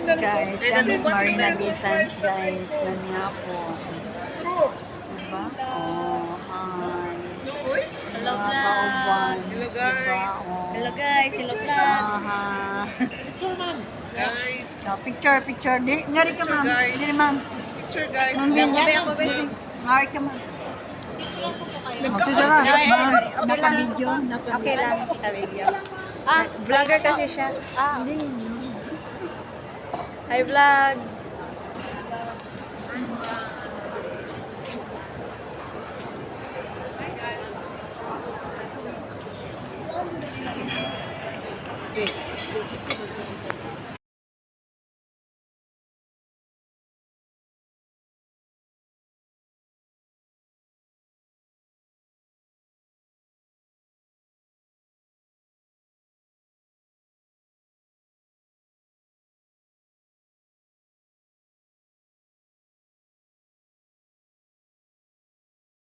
Guys, Damis Marina Bay Sands, guys. Yan nga po. Diba? Oh, hi. Hello Mga vlog. kauban. Hello guys. Diba? Oh. Hello guys, hello vlog. Ah, Guys, picture, picture. Di, ngari ka, ma'am. guys. Di, ma'am. picture guys. Ma'am, Ako, yan. ako, baby. Ngari ka, ma'am. Oh, sige lang. Naka-video. Okay lang, kita video. Ah, vlogger kasi siya. Ah, hi vlog.